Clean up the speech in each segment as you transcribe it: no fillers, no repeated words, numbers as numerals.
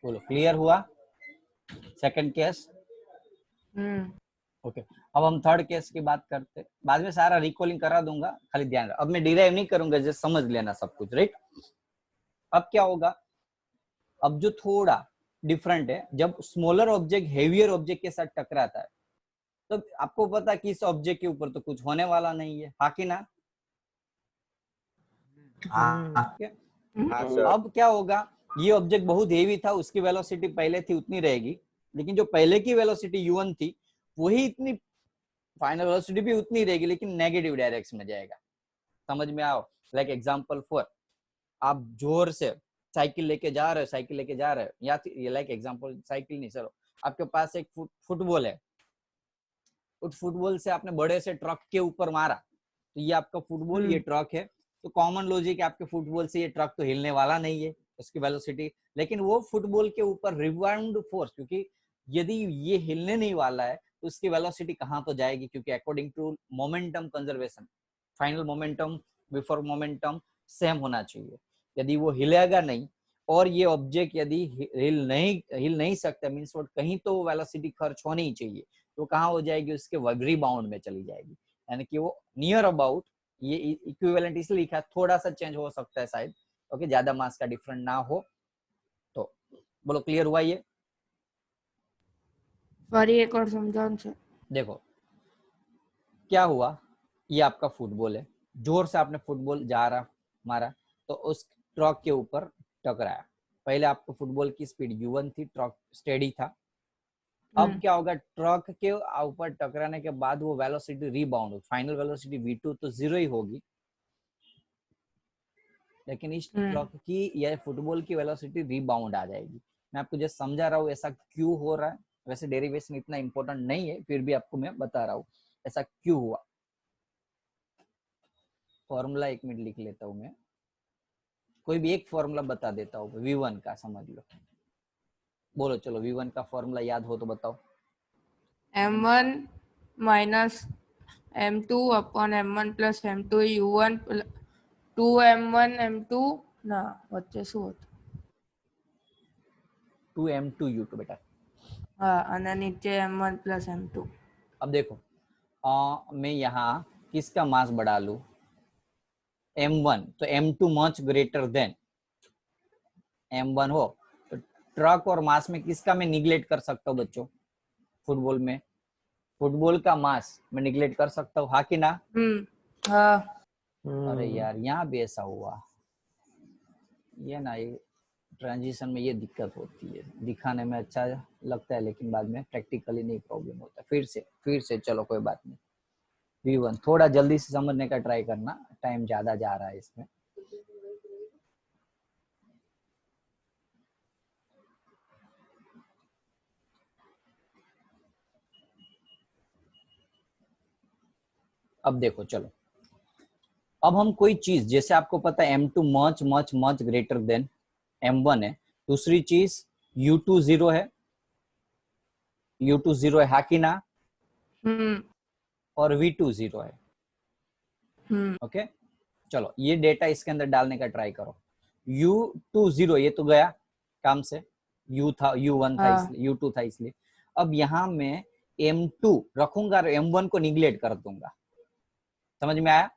बोलो क्लियर हुआ second case? Okay, अब हम थर्ड केस की बात करते, बाद में सारा रिकॉलिंग करा दूंगा, खाली ध्यान रख। अब मैं डिराइव नहीं करूंगा, जस्ट समझ लेना सब कुछ, राइट? अब क्या होगा, अब जो थोड़ा डिफरेंट है, जब स्मॉलर ऑब्जेक्ट हेवियर ऑब्जेक्ट के साथ टकराता है, तो आपको पता है कि इस ऑब्जेक्ट के ऊपर तो कुछ होने वाला नहीं है, हाँ कि ना? अब क्या होगा, ये ऑब्जेक्ट बहुत हेवी था, उसकी वेलोसिटी पहले थी उतनी रहेगी, लेकिन जो पहले की वेलोसिटी u1 थी वही इतनी, फाइनल वेलोसिटी भी उतनी रहेगी, लेकिन नेगेटिव डायरेक्शन में जाएगा। समझ में आओ? लाइक एग्जांपल फॉर, आप जोर से साइकिल लेके जा रहे हो, या ये लाइक एग्जांपल साइकिल नहीं, चलो आपके पास एक फुटबॉल है, उस फुटबॉल से आपने बड़े से ट्रक के ऊपर मारा, तो ये आपका फुटबॉल, ये ट्रक है, तो कॉमन लॉजिक है आपके फुटबॉल से ये ट्रक तो हिलने वाला नहीं है, उसकी वेलोसिटी, लेकिन वो फुटबॉल के ऊपर रिबाउंड फोर्स, क्योंकि यदि ये हिलने नहीं वाला है तो उसकी वेलोसिटी कहाँ तो जाएगी, क्योंकि according to momentum conservation, final momentum before momentum same होना चाहिए। यदि वो हिलेगा नहीं और ये ऑब्जेक्ट यदि हिल नहीं सकता, मीन्स व्हाट, कहीं तो वेलोसिटी खर्च होनी ही चाहिए, तो कहाँ हो जाएगी, उसके रिबाउंड में चली जाएगी, यानी कि वो नियर अबाउट, ये इक्विवेलेंट इसलिए लिखा, थोड़ा सा चेंज हो सकता है शायद, ओके, ज्यादा मास का डिफरेंट ना हो तो। बोलो क्लियर हुआ ये? फरी एक और समझाओ सर। देखो क्या हुआ, ये आपका फुटबॉल है, जोर से आपने फुटबॉल जा रहा मारा, तो उस ट्रक के ऊपर टकराया। पहले आपको फुटबॉल की स्पीड u1 थी, ट्रक स्टेडी था। अब क्या होगा, ट्रक के ऊपर टकराने के बाद वो velocity rebound, final velocity v2 तो 0 ही होगी, लेकिन इस ट्रक की या फुटबॉल की वेलोसिटी रिबाउंड आ जाएगी। मैं आपको जस्ट समझा रहा हूँ ऐसा क्यों हो रहा है, वैसे डेरिवेशन इतना इंपॉर्टेंट नहीं है, फिर भी आपको मैं बता रहा हूँ ऐसा क्यों हुआ। फॉर्मूला एक मिनट लिख लेता हूँ मैं, कोई भी एक फॉर्मूला बता देता हूँ, v1 का समझ लो। बोलो चलो, v1 का फॉर्मूला याद हो तो बताओ। m1 minus m2 upon m1 plus m2 u1 2m1 m2 ના વચ્ચે શું હતું? 2m2 u2 बेटा। हाँ, અને નીચે m1 प्लस m2। अब देखो मैं यहाँ किसका मास बढ़ा लू, m1, तो m2 much greater than m1 हो, तो ट्रक और मास में किसका मैं निगलेक्ट कर सकता हूँ बच्चों? फुटबॉल में फुटबॉल का मास मैं निगलेक्ट कर सकता हूँ, हाँ कि ना? हाँ। अरे यार यहाँ भी ऐसा हुआ, ये ना, ये ट्रांजिशन में ये दिक्कत होती है, दिखाने में अच्छा लगता है लेकिन बाद में प्रैक्टिकली नहीं प्रॉब्लम होता। फिर से चलो कोई बात नहीं, v1 थोड़ा जल्दी से समझने का ट्राई करना, टाइम ज्यादा जा रहा है इसमें। अब देखो चलो, अब हम कोई चीज, जैसे आपको पता है m2 much much much greater than m1 है, दूसरी चीज u2 0 है, u2 0 है, हाँ कि ना? और v2 0 है। ओके चलो, ये डेटा इसके अंदर डालने का ट्राई करो। u2 0 ये तो गया काम से, u था, u1 था इसलिए, u2 था इसलिए। अब यहाँ मैं m2 रखूंगा और m1 को निगलेक्ट कर दूंगा। समझ में आया?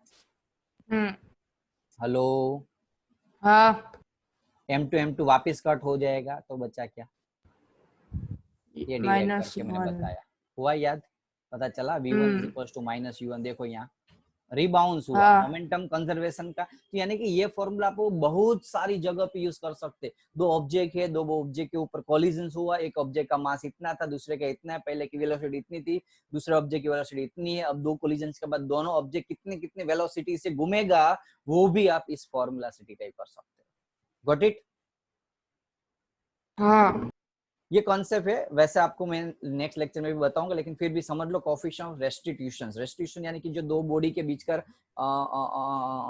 हेलो? हाँ। m2 वापस कट हो जाएगा, तो बचा क्या? ये डिवाइड करके मैंने बताया, हुआ याद? पता चला v1 is equal to minus u1। देखो यहाँ रिबाउंस हुआ, मोमेंटम कंजर्वेशन का। तो यानी कि ये फॉर्मूला आप बहुत सारी जगह पे यूज कर सकते। दो ऑब्जेक्ट है, दो ऑब्जेक्ट के ऊपर कोलिजन हुआ, एक ऑब्जेक्ट का मास इतना था, दूसरे का इतना है, पहले की वेलोसिटी इतनी थी, दूसरे ऑब्जेक्ट की वेलोसिटी इतनी है। अब दो कोलिजन के बाद दोनों ऑब्जेक्ट कितने कितने वेलोसिटी से घूमेगा, वो भी आप इस फॉर्मूला से डिराइव कर सकते हो। Got it? हाँ। ये कॉन्सेप्ट है, वैसे आपको मैं नेक्स्ट लेक्चर में भी बताऊंगा, लेकिन फिर भी समझ लो कोएफिशिएंट ऑफ रेस्टिट्यूशन। रेस्टिट्यूशन यानी कि जो दो बॉडी के बीच का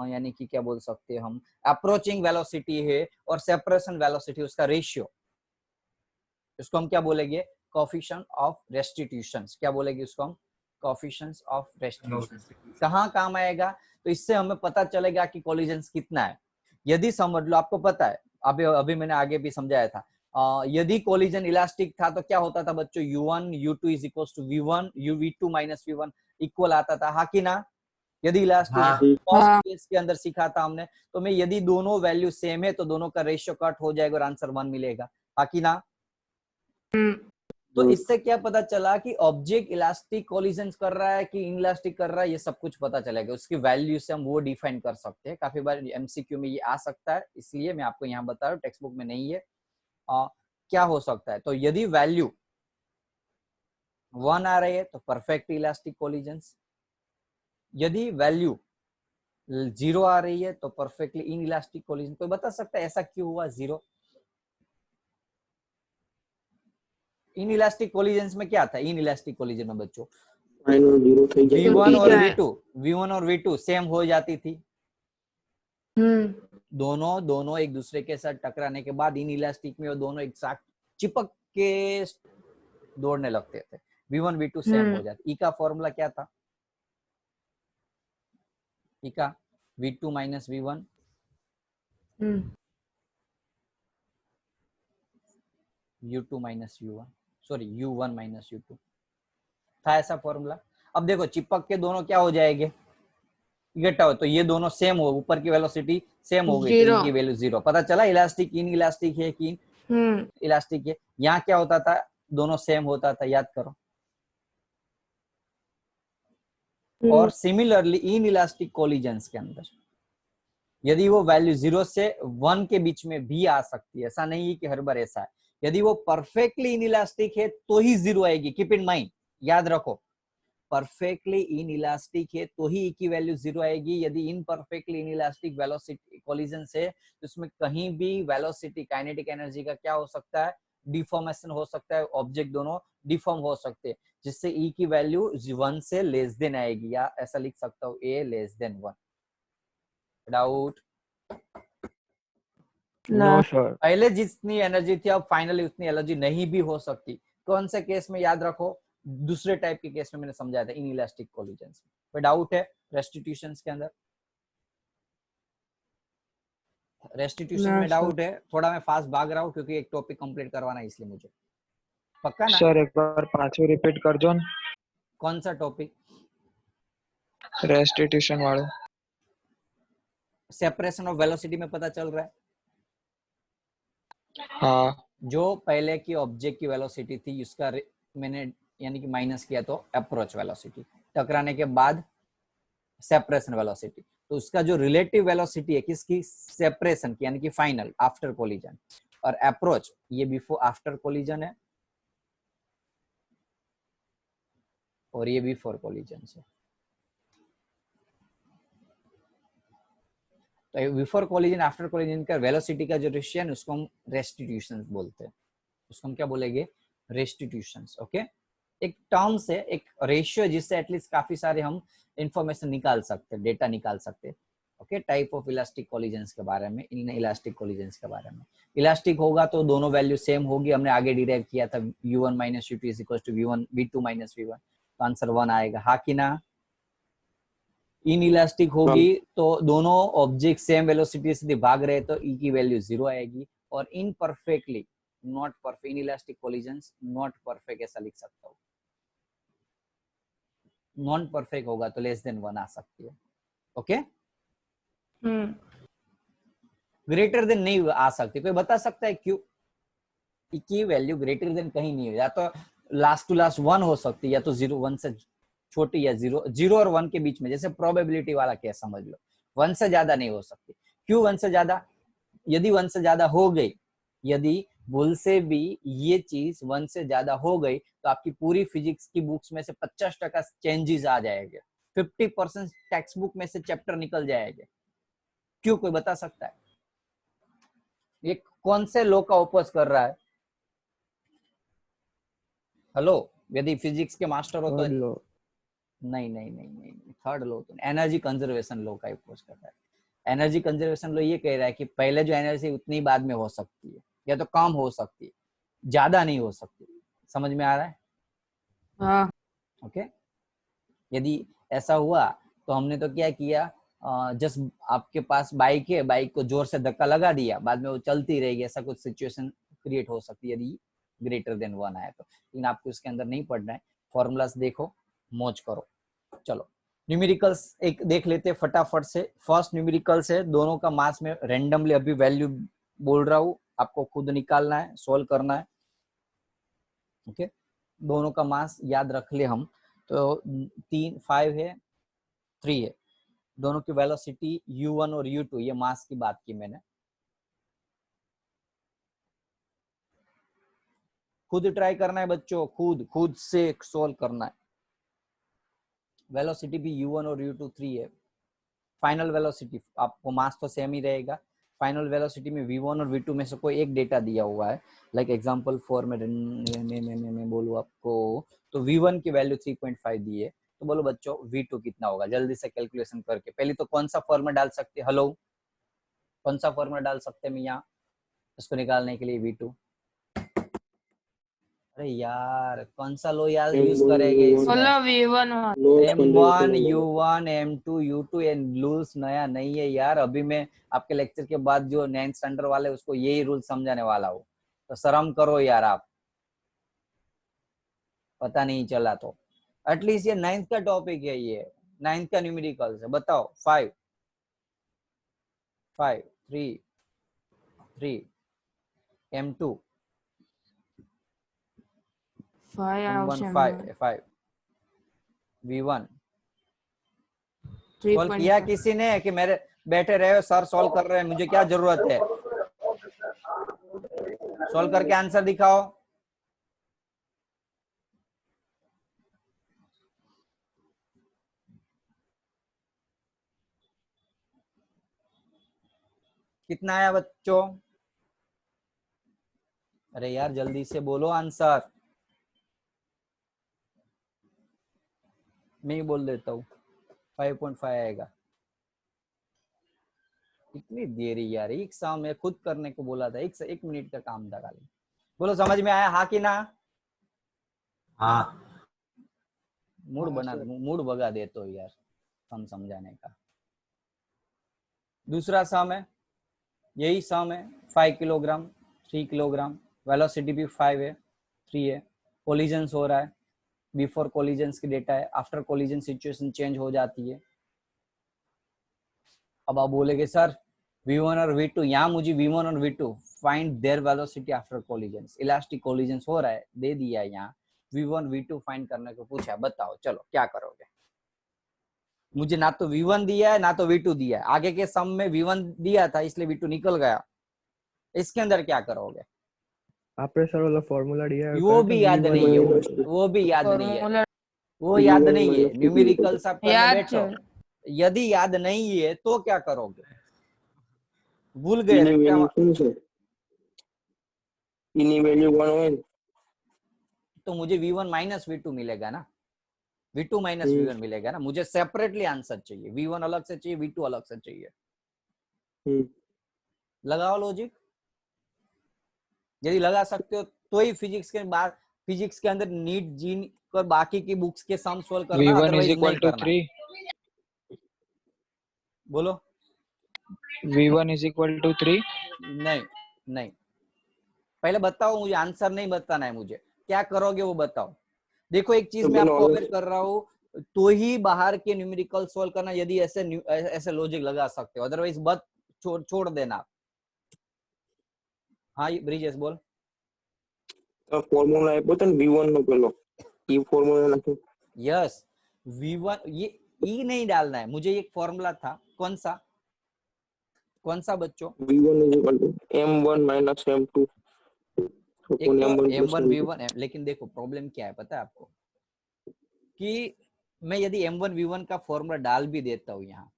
यानी कि क्या बोल सकते हैं हम, अप्रोचिंग वेलोसिटी है और सेपरेशन वेलोसिटी, उसका रेशियो, इसको हम क्या बोलेंगे? Coefficient of restitution. क्या बोलेंगे उसको हम? Coefficient of restitution. कहाँ काम आएगा? तो इससे हमें पता चलेगा कि कोलिजन कितना है। यदि समझ लो, आपको पता है, अभी अभी मैंने आगे भी समझाया था, यदि कोलिजन इलास्टिक था तो क्या होता था बच्चों, u1 u2 is equal to v1 v2 minus v1 equal आता था, हाँ कि ना? यदि इलास्टिक हाँ। फर्स्ट हाँ। केस के अंदर सीखा था हमने, तो मैं यदि दोनों वैल्यू सेम है तो दोनों का रेशियो कट हो जाएगा और आंसर 1 मिलेगा, हाँ कि ना? तो इससे क्या पता चला कि ऑब्जेक्ट इलास्टिक कोलिजन कर रहा है कि इनइलास्टिक कर रहा है, ये सब कुछ पता चलेगा, उसकी वैल्यू से हम वो डिफाइन कर सकते हैं। काफी बार एमसीक्यू में ये आ सकता है, इसलिए मैं आपको यहाँ बता रहा हूँ, टेक्स्ट बुक में नहीं है। क्या हो सकता है, तो यदि वैल्यू 1 आ रही है तो परफेक्ट इलास्टिक कोलिजन, यदि वैल्यू 0 आ रही है तो परफेक्टली इन इलास्टिक कोलिजन। कोई बता सकता है ऐसा क्यों हुआ 0? इन इलास्टिक कोलिजन में क्या था, इन इलास्टिक कोलिजन में बच्चों v1 और v2 सेम हो जाती थी, दोनों एक दूसरे के साथ टकराने के बाद इन इलास्टिक में वो दोनों एक साथ चिपक के दौड़ने लगते थे, v1 v2 सेम हो जाते। ई का फॉर्मूला क्या था, ई का v2 minus v1 u2 minus u1, sorry u1 minus u2 था ऐसा फॉर्मूला। अब देखो चिपक के दोनों क्या हो जाएंगे, इकट्ठा हो, तो ये दोनों सेम हो, ऊपर की वेलोसिटी सेम हो गई, तो इनकी वैल्यू 0। पता चला इलास्टिक इन इलास्टिक है कि इलास्टिक है। यहाँ क्या होता था, दोनों सेम होता था, याद करो। और सिमिलरली इन इलास्टिक कोलिजन्स के अंदर यदि वो वैल्यू 0 से 1 के बीच में भी आ सकती है, ऐसा नहीं है कि हर बार ऐसा है। यदि वो परफेक्टली इन इलास्टिक है तो ही 0 आएगी, कीप इन माइंड, याद रखो, परफेक्टली इन इलास्टिक है तो ही ई की वैल्यू 0 आएगी। यदि in perfectly in elastic velocity collision से, तो उसमें कहीं भी वेलोसिटी काइनेटिक एनर्जी का क्या हो सकता है, डिफॉर्मेशन हो सकता है, ऑब्जेक्ट दोनों डिफॉर्म हो सकते हैं, जिससे ई की वैल्यू 1 से लेस देन आएगी, या ऐसा लिख सकता हूँ a less than 1। Doubt? No sir. पहले जितनी एनर्जी थी अब फाइनली उतनी एनर्जी नहीं भी हो सकती। कौन से केस में, याद रखो, दूसरे टाइप के केस में मैंने समझाया था, इन इलास्टिक कोलिजन्स में। कोई डाउट है रेस्टिट्यूशंस के अंदर? रेस्टिट्यूशन में डाउट है? थोड़ा मैं फास्ट भाग रहा हूँ क्योंकि एक टॉपिक कंप्लीट करवाना है, इसलिए मुझे। पक्का ना? सर एक बार पांचवा रिपीट कर दो ना। कौन सा टॉपिक? रेस्टिट्यूशन वाला। सेपरेशन ऑफ वेलोसिटी में पता चल रहा है? हाँ। जो पहले की ऑब्जेक्ट की वेलोसिटी थी उसका मैंने यानी कि माइनस किया तो अप्रोच वेलोसिटी, टकराने के बाद सेपरेशन वेलोसिटी, तो उसका जो रिलेटिव वेलोसिटी है किसकी, सेपरेशन की, यानी कि फाइनल आफ्टर कोलिजन, और अप्रोच ये बिफोर आफ्टर कोलिजन है और ये बिफोर कोलिजन है। तो बिफोर कोलिजन आफ्टर कोलिजन का वेलोसिटी का जो रेशियो है उसको हम रेस्टिट्यूशंस बोलते हैं, उसको हम क्या बोलेंगे, रेस्टिट्यूशंस। ओके, एक टर्म से एक रेशियो जिससे एटलीस्ट काफी सारे हम इंफॉर्मेशन निकाल सकते हैं, डेटा निकाल सकते हैं। Okay, type of elastic collisions के बारे में, इन इलास्टिक कोलिजन्स के बारे में। इलास्टिक होगा तो दोनों वैल्यू सेम होगी, हमने आगे डिराइव किया था u1 minus u2 is equal to v1 v2 minus v1, तो आंसर 1 आएगा, हाँ कि ना? इन इलास्टिक होगी तो दोनों ऑब्जेक्ट सेम वेलोसिटी से भाग रहे तो ई की वैल्यू 0 आएगी, और in perfectly not perfect, in elastic collisions not perfect ऐसा लिख सकता हूँ, नॉन परफेक्ट होगा तो लेस देन 1 आ सकती है। ओके, ग्रेटर देन नहीं आ सकती। कोई बता सकता है क्यों? की वैल्यू ग्रेटर देन कहीं नहीं हो, या तो लास्ट टू लास्ट 1 हो सकती है, या तो 0 1 से छोटी, या 0 और 1 के बीच में, जैसे प्रोबेबिलिटी वाला केस समझ लो, 1 से ज्यादा नहीं हो सकती। क्यों 1 से ज्यादा? यदि 1 से ज्यादा हो गई, यदि भूल से भी ये चीज 1 से ज्यादा हो गई, तो आपकी पूरी फिजिक्स की बुक्स में से 50% चेंजेस आ जाएंगे, 50% टेक्स्ट बुक में से चैप्टर निकल जाएंगे। क्यों, कोई बता सकता है? ये कौन से लॉ का ओपोज कर रहा है? हेलो, यदि फिजिक्स के मास्टर हो तो नहीं, थर्ड लॉ तो एनर्जी कंजर्वेशन लॉ का ओपोज कर रहा है। एनर्जी कंजर्वेशन लॉ ये कह रहा है कि पहले जो एनर्जी उतनी बाद में हो सकती है, या तो कम हो सकती है, ज्यादा नहीं हो सकती। समझ में आ रहा है? हाँ। ओके, यदि ऐसा हुआ तो हमने तो क्या किया, जस्ट आपके पास बाइक है, बाइक को जोर से धक्का लगा दिया, बाद में वो चलती रहेगी, ऐसा कुछ सिचुएशन क्रिएट हो सकती है यदि ग्रेटर देन 1 आया तो। लेकिन आपको इसके अंदर नहीं पढ़ना है, फॉर्मूलास देखो, मौज करो। चलो न्यूमेरिकल्स एक देख लेते हैं फटाफट से। फर्स्ट न्यूमेरिकल्स है, दोनों का मास में रेंडमली अभी वैल्यू बोल रहा हूँ, आपको खुद निकालना है, सोल्व करना है। ओके, दोनों का मास याद रख ले हम, तो 5 है 3 है, दोनों की वेलोसिटी u1 और u2, ये मास की बात की मैंने। खुद ट्राई करना है बच्चों, खुद से सोल्व करना है। वेलोसिटी भी u1 और u2 3 है। फाइनल वेलोसिटी, आपको मास तो सेम ही रहेगा। फाइनल वेलोसिटी में v1 और v2 में से कोई एक डेटा दिया हुआ है, लाइक एग्जांपल 4 में बोलूं आपको, तो v1 की वैल्यू 3.5 दी है, तो बोलो बच्चों v2 कितना होगा, जल्दी से कैलकुलेशन करके। पहले तो कौन सा फॉर्मूला डाल सकते, हेलो कौन सा फॉर्मूला डाल सकते हैं यहाँ इसको निकालने के लिए v2? अरे यार कौन सा लो यार यूज करेंगे इसमें? बोलो V1 M1 U1 M2 U2 and rules नया नहीं है यार। अभी मैं आपके लेक्चर के बाद जो 9th स्टैंडर्ड वाले उसको यही रूल समझाने वाला हूँ, तो शर्म करो यार आप, पता नहीं चला तो। एटलीस्ट ये 9th का टॉपिक है, ये 9th का न्यूमेरिकल है। बताओ 5 5 3 3 M2 M1 5 V1 सॉल्व किया किसी ने कि मेरे बैठे रहे सर सॉल्व कर रहे हैं, मुझे क्या जरूरत है? सॉल्व करके आंसर दिखाओ। कितना आया बच्चों? अरे यार जल्दी से बोलो आंसर, मैं ही बोल देता हूँ 5.5 आएगा। इतनी देरी यार, एक शाम में खुद करने को बोला था, एक मिनट का काम था खाली। बोलो समझ में आया हाँ कि ना? हाँ मूड भगा दे तो यार हम समझाने का। दूसरा सम है, यही सम है, 5 किलोग्राम 3 किलोग्राम, वेलोसिटी भी 5 है 3 है, कोलिजन्स हो रहा है, बिफोर कोलिजन्स की डेटा है, आफ्टर कोलिजन सिचुएशन चेंज हो जाती है। अब आप बोलेगे सर v1 और v2, यहाँ मुझे v1 और v2 find there velocity after collisions, elastic collisions हो रहा है, दे दिया है यहाँ, v1 v2 फाइंड करने को पूछा, बताओ चलो क्या करोगे? मुझे ना तो v1 दिया है ना तो v2 दिया है, आगे के सम में v1 दिया था इसलिए v2 निकल गया, इसके अंदर क्या करोगे? आपने सर वाला फॉर्मूला दिया है, वो भी याद नहीं है, वो भी याद नहीं है, वो याद नहीं है। न्यूमेरिकल सब करने बैठो, यदि याद नहीं है तो क्या करोगे? भूल गए तो मुझे v1 माइनस v2 मिलेगा ना, v2 माइनस v1 मिलेगा ना, मुझे सेपरेटली आंसर चाहिए, v1 अलग से चाहिए, v2 अलग से चाहिए। लगाओ लॉजिक, यदि लगा सकते हो तो ही फिजिक्स के अंदर नीट जी और बाकी की बुक्स के सम सॉल्व करना, अदरवाइज नहीं करना। 3 बोलो v1 = 3। नहीं पहले बताओ, मुझे आंसर नहीं बताना है, मुझे क्या करोगे वो बताओ। देखो एक चीज मैं आपको अवेयर कर रहा हूँ, तो ही बाहर के न्यूमेरिकल सॉल्व करना, यदि ऐसे लॉजिक लगा सकते हो, अदरवाइज बस छोड़ देना। हाँ ब्रिजेश बोल। तो फॉर्मूला है पता v1 નો પેલો ई फॉर्मूला નાખો। यस v1, ये ई नहीं डालना है मुझे, एक फॉर्मूला था, कौन सा बच्चों? v1 = m1 - m2 m1 v1, लेकिन देखो प्रॉब्लम क्या है पता है आपको, कि मैं यदि m1 v1 का फॉर्मूला डाल भी देता हूँ यहाँ,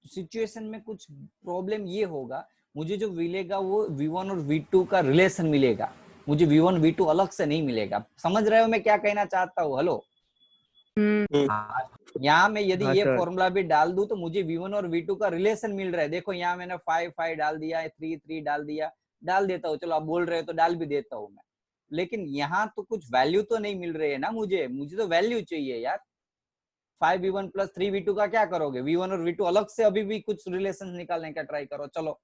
सिचुएशन में कुछ प्रॉब्लम ये होगा, मुझे जो मिलेगा वो v1 और v2 का रिलेशन मिलेगा, मुझे v1 v2 अलग से नहीं मिलेगा। समझ रहे हो मैं क्या कहना चाहता हूँ? हेलो, यहाँ में यदि ये फॉर्मूला भी डाल दूं तो मुझे v1 और v2 का रिलेशन मिल रहा है। देखो यहाँ मैंने 5 5 डाल दिया, 3 3 डाल देता हूँ, चलो आप बोल रहे हो तो डाल भी देता हूँ मैं, लेकिन यहाँ तो कुछ वैल्यू तो नहीं मिल रही है ना, मुझे तो वैल्यू चाहिए यार। 5v1 प्लस 3v2 का क्या करोगे? v1 और v2 अलग से अभी भी कुछ रिलेशन निकालने का ट्राई करो, चलो।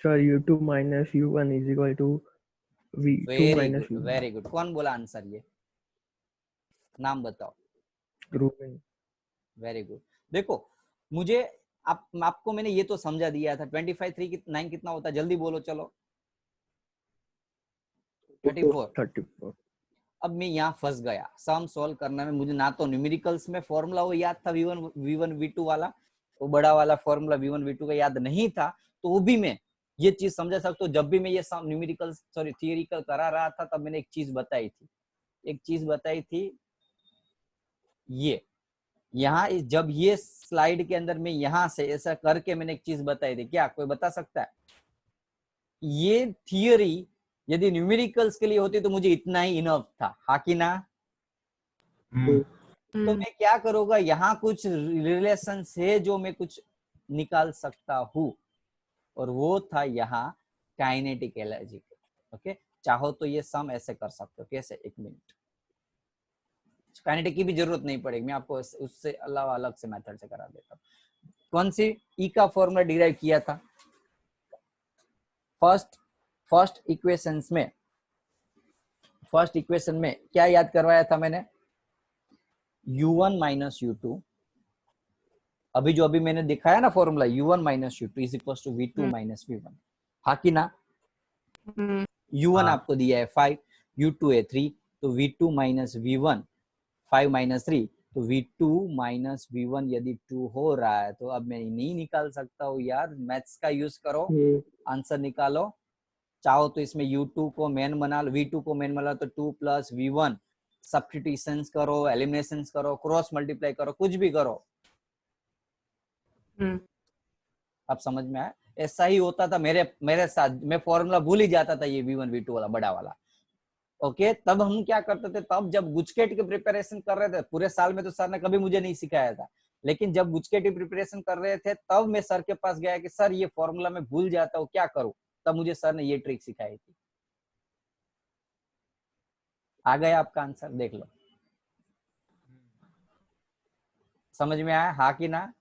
Sir, U2 minus U1 is equal to V2 minus U1. Very good. कौन बोला आंसर? ये नाम बताओ। Ruben. Very good. देखो मुझे आपको मैंने ये तो समझा दिया था। 25 3 9 कितना होता है? जल्दी बोलो, चलो। 34। 34. अब मैं यहाँ फंस गया। सम सॉल्व करने में मुझे ना तो न्यूमेरिकल्स में फॉर्मूला वो याद था v1 v2 वाला, वो बड़ा वाला फॉर्मूला v1 v2 का याद नहीं था, तो वो भी मैं ये चीज समझा सकता हूँ। जब भी मैं ये न्यूमेरिकल थियरिकल करा रहा था तब मैंने एक चीज बताई थी, ये यहाँ जब ये स्लाइड के अंदर में यहाँ से ऐसा करके मैंने एक चीज बताई थी। क्या कोई बता सकता है? ये थियरी यदि न्यूमेरिकल्स के लिए होती तो मुझे इतना ही इनफ था, हाँ कि ना? तो मैं क्या करूंगा, यहाँ कुछ रिलेशन है जो मैं कुछ निकाल सकता हूँ, और वो था यहाँ काइनेटिक एनर्जी। ओके, चाहो तो ये सम ऐसे कर सकते हो। कैसे? एक मिनट, काइनेटिक की भी जरूरत नहीं पड़ेगी, मैं आपको उससे अलावा अलग से मेथड से करा देता हूँ। कौन सी ई का फॉर्मूला डिराइव किया था? फर्स्ट इक्वेशन में क्या याद करवाया था मैंने? u1 माइनस u2, अभी मैंने दिखाया ना formula, u1 minus u2 is equal to v2 minus v1, हाँ कि ना? u1 आपको दिया है 5, u2 है 3, तो v2 माइनस v1 5 माइनस 3, तो v2 माइनस v1 यदि 2 हो रहा है तो अब मैं नहीं निकाल सकता हूँ यार, मैथ्स का यूज करो, आंसर निकालो। चाहो तो इसमें u2 को मेन बना लो, v2 को मेन बना लो, तो 2 प्लस v1 सब्स्टिट्यूशंस करो, एलिमिनेशंस करो, क्रॉस मल्टीप्लाई करो, कुछ भी करो। अब समझ में आया? ऐसा ही होता था मेरे साथ, मैं फॉर्मूला भूल ही जाता था ये v1 v2 वाला बड़ा वाला। ओके, तब हम क्या करते थे, तब जब गुचकेट की प्रिपरेशन कर रहे थे, पूरे साल में तो सर ने कभी मुझे नहीं सिखाया था, लेकिन जब गुचकेट की प्रिपरेशन कर रहे थे तब मैं सर के पास गया कि सर ये फॉर्मूला मैं भूल जाता हूँ, क्या करूं? तब मुझे सर ने ये ट्रिक सिखाई थी। आ गया आपका आंसर? देख लो, समझ में आया हाँ कि ना?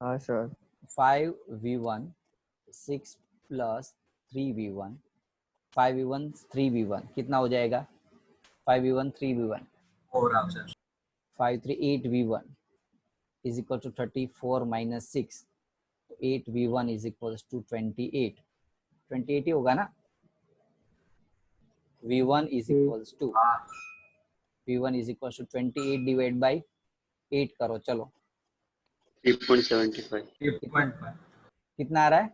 हाँ sir. 5v1 6 plus 3v1, 5v1 3v1 कितना हो जाएगा? 5v1 3v1 5 3 8v1 is equal to 34 minus 6, 8v1 is equals to 28 ही होगा ना? v1 is equals to 28 divide by 8 करो, चलो 3.75 कितना आ रहा है?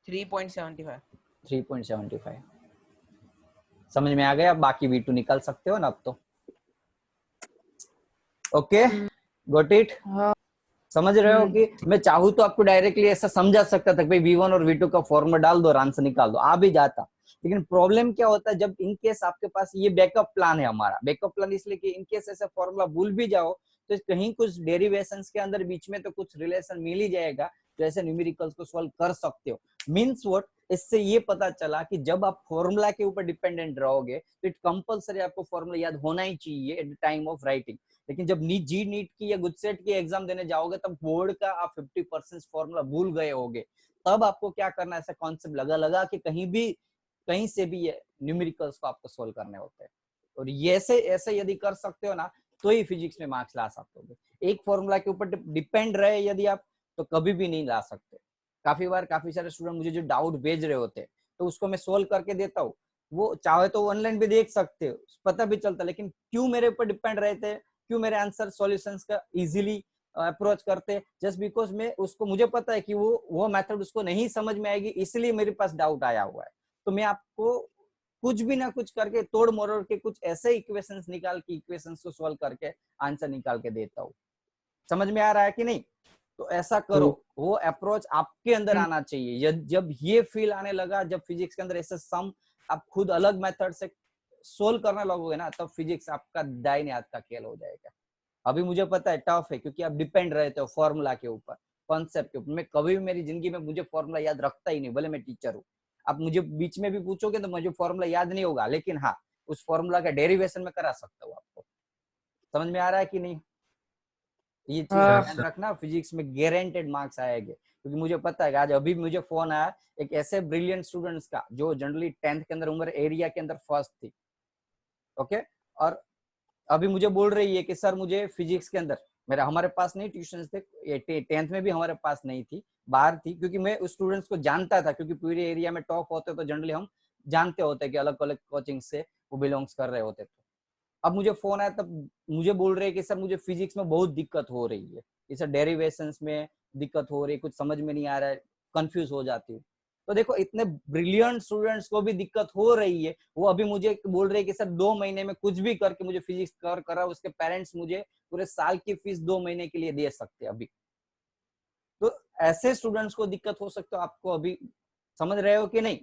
3.75 3.75। समझ में आ गया? बाकी v2 निकाल सकते हो ना अब तो। Okay, got it? समझ रहे हो कि मैं चाहूँ तो आपको डायरेक्टली ऐसा समझा सकता था कि v1 और v2 का फॉर्मूला डाल दो और आंसर निकाल दो, आ भी जाता। लेकिन प्रॉब्लम क्या होता है, जब इन केस आपके पास ये बैकअप प्लान है, हमारा बैकअप प्लान इसलिए कि इन केस ऐसा फॉर्मूला भूल भी जाओ तो कहीं कुछ डेरिवेशंस के अंदर बीच में तो कुछ रिलेशन मिल ही जाएगा, तो ऐसे न्यूमेरिकल्स को सॉल्व कर सकते हो। मीन्स व्हाट, इससे ये पता चला कि जब आप फॉर्मूला के ऊपर डिपेंडेंट रहोगे तो इट कंपलसरी आपको फॉर्मूला याद होना ही चाहिए at the time of writing. लेकिन जब जी नीट की या गुजसेट की एग्जाम देने जाओगे तब बोर्ड का आप 50% फॉर्मूला भूल गए होगे, तब आपको क्या करना है, ऐसा कॉन्सेप्ट लगा कि कहीं से भी ये न्यूमेरिकल्स को आपको सोल्व करने होते हैं, और ये ऐसे यदि कर सकते हो ना तो ही फिजिक्स में मार्क्स ला सकते हो। एक फॉर्मूला के ऊपर डिपेंड रहे यदि आप, तो कभी भी नहीं ला सकते। काफी सारे स्टूडेंट मुझे जो डाउट भेज रहे होते हैं तो उसको मैं सोल्व करके देता हूँ, वो चाहे तो ऑनलाइन भी देख सकते हो, पता भी चलता, लेकिन क्यों मेरे ऊपर डिपेंड रहते हैं, क्यों मेरे आंसर सॉल्यूशंस का इजीली अप्रोच करते, जस्ट बिकॉज मैं उसको, मुझे पता है कि वो मेथड उसको नहीं समझ में आएगी, इसलिए मेरे पास डाउट आया हुआ है। तो मैं आपको कुछ भी ना कुछ करके तोड़ मरोड़ के कुछ ऐसे इक्वेशंस निकाल के इक्वेशंस को सॉल्व करके आंसर निकाल के देता हूँ। समझ में आ रहा है कि नहीं? तो ऐसा करो, वो अप्रोच आपके अंदर आना चाहिए। जब ये फील आने लगा, जब फिजिक्स के अंदर ऐसे सम आप खुद अलग मेथड से सोल्व करने लगोगे ना, तब फिजिक्स आपका दाहिने हाथ का खेल हो जाएगा। अभी मुझे पता है टफ है क्योंकि आप डिपेंड रहते हो फॉर्मूला के ऊपर, कॉन्सेप्ट के ऊपर। मैं कभी भी मेरी जिंदगी में मुझे फॉर्मूला याद रखता ही नहीं, भले मैं टीचर हूँ। आप मुझे बीच में भी पूछोगे तो मुझे फॉर्मूला याद नहीं होगा, लेकिन हाँ उस फॉर्मूला का डेरिवेशन में करा सकता हूँ। आपको समझ में आ रहा है कि नहीं? ये चीज हाँ। ध्यान रखना, फिजिक्स में गारंटेड मार्क्स आएंगे, क्योंकि मुझे पता है कि आज अभी मुझे फोन आया एक ऐसे ब्रिलियंट स्टूडेंट्स का जो जनरली 10th के अंदर उम्र एरिया के अंदर फर्स्ट थी, ओके, और अभी मुझे बोल रही है कि सर मुझे फिजिक्स के अंदर, मेरा हमारे पास नहीं ट्यूशन थे, 10th में भी हमारे पास नहीं थी, बाहर थी, क्योंकि मैं उस स्टूडेंट्स को जानता था, क्योंकि पूरे एरिया में टॉप होते तो जनरली हम जानते होते कि अलग अलग कोचिंग से वो बिलोंग्स कर रहे होते। तो अब मुझे फोन आया तब मुझे बोल रहे हैं कि सर मुझे फिजिक्स में बहुत दिक्कत हो रही है, इसे डेरिवेशंस में दिक्कत हो रही है, कुछ समझ में नहीं आ रहा है, कंफ्यूज हो जाती हूँ। तो देखो इतने ब्रिलियंट स्टूडेंट्स को भी दिक्कत हो रही है, वो अभी मुझे बोल रहे हैं कि सर 2 महीने में कुछ भी करके मुझे फिजिक्स कवर करा, उसके पेरेंट्स मुझे पूरे साल की फीस 2 महीने के लिए दे सकते हैं अभी। तो ऐसे स्टूडेंट्स को दिक्कत हो सकती है, आपको अभी समझ रहे हो कि नहीं?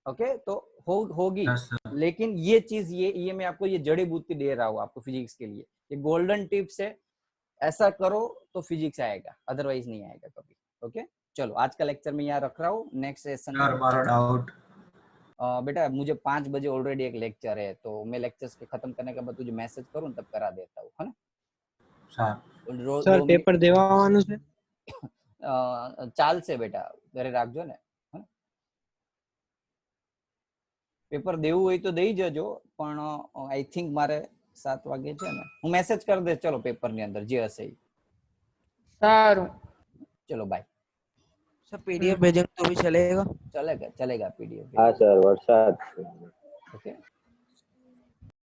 ओके, तो होगी, लेकिन ये चीज ये मैं आपको ये जड़ी बूटी दे रहा हूँ आपको फिजिक्स के लिए, ये गोल्डन टिप्स है, ऐसा करो तो फिजिक्स आएगा, अदरवाइज नहीं आएगा कभी। ओके चलो, आज का लेक्चर मैं यहाँ रख रहा हूँ, नेक्स्ट सेशन में हमारा डाउट बेटा मुझे 5 बजे ऑलरेडी एक लेक्चर है, तो मैं लेक्चर्स के खत्म करने के बाद तुझे मैसेज करूँ तब करा देता हूँ, है ना? સર પેપર દેવા આવવાનું છે? ચાલશે બેટા, ઘરે રાખજો ને, પેપર દેવું હોય તો દઈ જજો, પણ આઈ થિંક મારે 7 વાગે છે ને, હું મેસેજ કરી દે ચલો પેપર ની અંદર જે હશે. सारू चलो बाय. सर पीडीएफ भेजेंगे तो भी चलेगा? चलेगा चलेगा पीडीएफ. हाँ सर, वर्षा ओके.